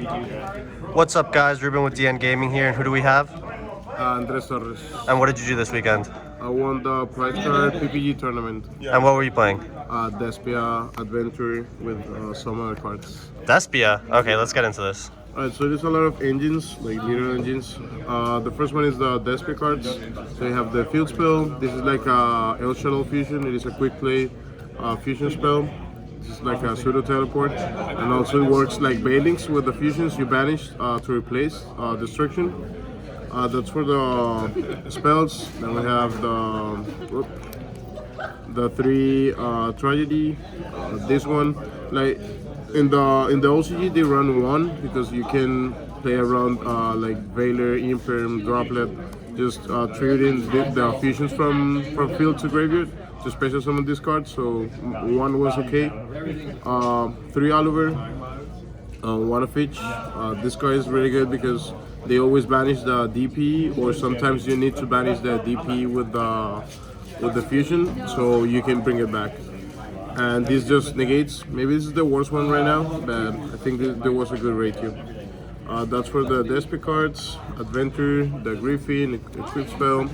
What's up, guys? Ruben with DN Gaming here, and who do we have? Andres Torres. And what did you do this weekend? I won the prize card PPG tournament. And what were you playing? Despia Adventure with some other cards. Despia? Okay, let's get into this. Alright, so there's a lot of engines, like little engines. The first one is the Despia cards. So you have the field spell. This is like a El Shuttle fusion. It is a quick play fusion spell. This is like a pseudo teleport, and also it works like Bailings with the fusions. You banish to replace destruction. That's for the spells. Then we have the three tragedy. This one, like in the OCG, they run one because you can play around like Veiler, Imperm, Droplet, just trading the fusions from field to graveyard to special summon this card. So one was okay. Three Oliver, one of each. This card is really good because they always banish the DPE, or sometimes you need to banish the DPE with the fusion, so you can bring it back. And this just negates. Maybe this is the worst one right now, but I think there was a good ratio. That's for the Despia cards, Adventure, the Griffin, Equip Spell.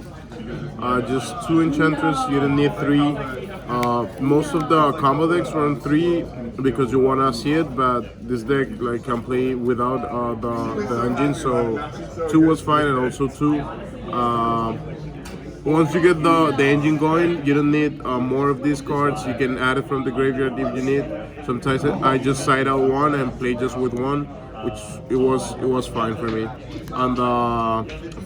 Just two Enchantress, you don't need three. Most of the combo decks run three because you wanna see it, but this deck like can play without the engine, so two was fine, and also two. Once you get the engine going, you don't need more of these cards. You can add it from the graveyard if you need. Sometimes I just side out one and play just with one, which it was fine for me. And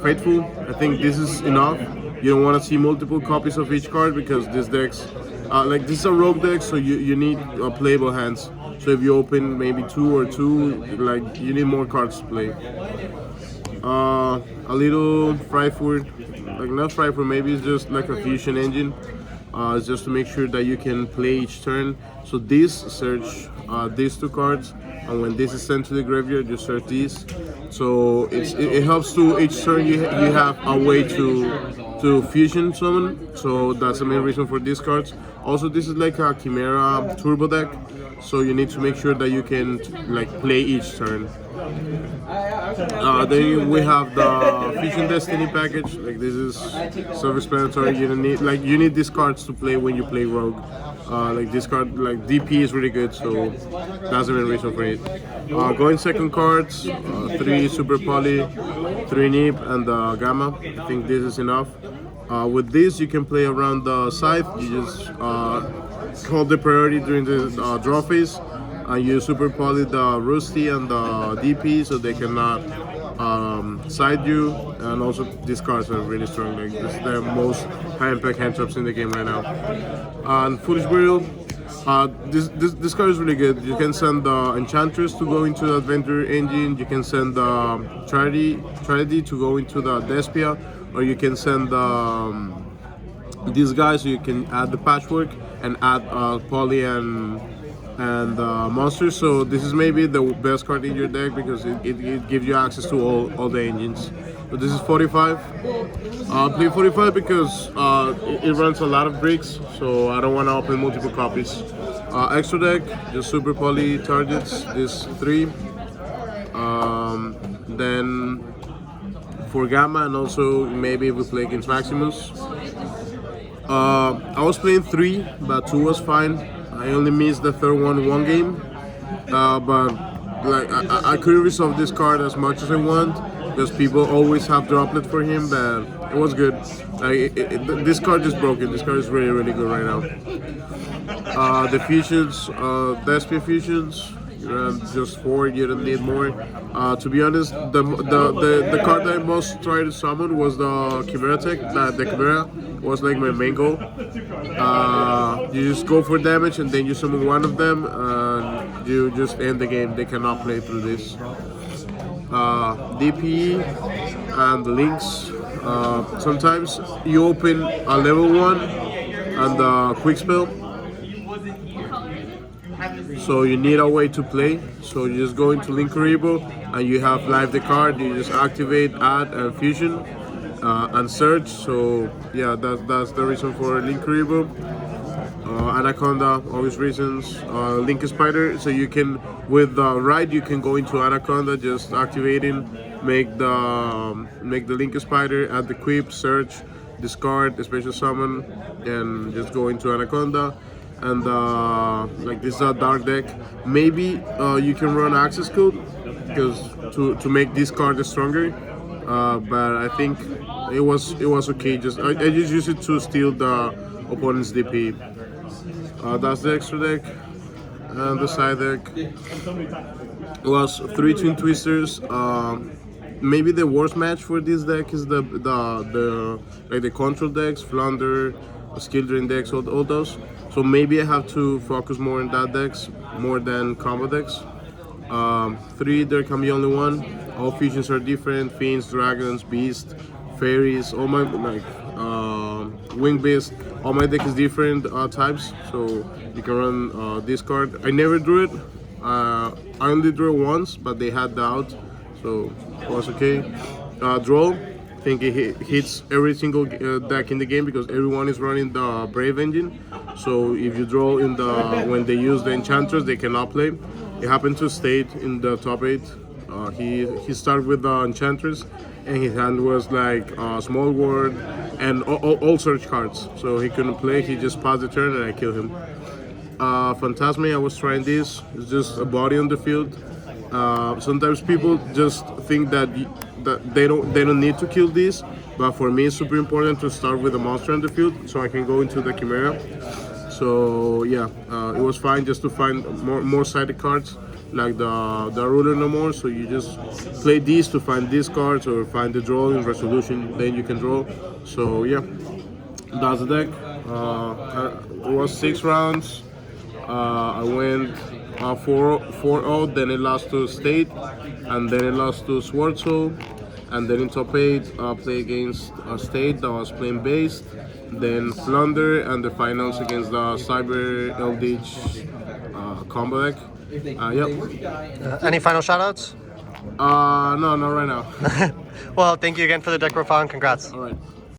Faithful, I think this is enough. You don't want to see multiple copies of each card because this deck's like this is a rogue deck, so you need playable hands. So if you open maybe two, like you need more cards to play. A little Fryford, like not Fryford, maybe it's just like a fusion engine. It's just to make sure that you can play each turn. So this search these two cards, and when this is sent to the graveyard, you search these. So it helps to each turn you have a way to fusion summon. So that's the main reason for these cards. Also, this is like a Chimera turbo deck, so you need to make sure that you can like play each turn. Then we have the Fusion Destiny package. Like this is self-explanatory. You don't need you need these cards to play when you play Rogue. Like this card, like DP is really good, so that's the main reason for it. Going second cards, three Super Poly, three Nip, and Gamma. I think this is enough. With this, you can play around the scythe. You just hold the priority during the draw phase, and you Super Poly the Rusty and the DP so they cannot side you. And also, these cards are really strong. Like this is the most high impact hand traps in the game right now. And Foolish Burial. This card is really good. You can send the Enchantress to go into the Adventure engine. You can send the Tragedy to go into the Despia, or you can send these guys. So you can add the Patchwork and add Poly and monsters. So this is maybe the best card in your deck because it gives you access to all the engines. So this is 45. Play 45 because it runs a lot of bricks, so I don't want to open multiple copies. Extra deck, just Super Poly targets, this three. Then for Gamma, and also maybe if we play against Maximus. I was playing three, but two was fine. I only missed the third one game, but like I couldn't resolve this card as much as I want because people always have Droplet for him, but it was good. Like this card is broken. This card is really good right now. The fusions, Despia fusions, just 4. You don't need more. To be honest, the card that I most tried to summon was the Chimera tech. The Chimera was like my main goal. You just go for damage and then you summon one of them and you just end the game. They cannot play through this. DPE and links. Sometimes you open a level 1 and quick spell. So you need a way to play. So you just go into Link Karibo and you have live the card. You just activate, add, and fusion, and search. So yeah, that's the reason for Link Karibo. Anaconda, obvious reasons. Link Spider, so you can, with the right, you can go into Anaconda, just activating, make the Link Spider, add the Quip, search, discard, special summon, and just go into Anaconda. And like this is a dark deck. Maybe you can run Access Code because to make this card stronger. But I think it was okay. I just used it to steal the opponent's DPE. That's the extra deck, and the side deck was 3 Twin Twisters. Maybe the worst match for this deck is the like the control decks, Flounder, skill drain decks, all those. So maybe I have to focus more on that decks more than combo decks. 3, there can be only one. All fusions are different: fiends, dragons, beasts, fairies. All my wing beast. All my deck is different types, so you can run this card. I never drew it. I only drew it once, but they had the out, so it was okay. Draw. I think it hits every single deck in the game because everyone is running the Brave engine. So if you draw in when they use the Enchantress, they cannot play. It happened to State in the top 8. He started with the Enchantress, and his hand was like Small World and all search cards. So he couldn't play. He just passed the turn, and I killed him. Phantasme, I was trying this. It's just a body on the field. Sometimes people just think that they don't need to kill this, but for me it's super important to start with a monster on the field so I can go into the Chimera. So yeah, it was fine just to find more sided cards like the ruler no more. So you just play these to find these cards or find the draw in resolution, then you can draw. So yeah, that's the deck. It was 6 rounds. I went 4-0, then it lost to State, and then it lost to Sword Soul, and then in top 8 play against State that was playing based, then Flounder, and the finals against the Cyber Eldritch combo deck. Yep. Any final shoutouts? No, not right now. Well, thank you again for the deck profile and congrats. All right.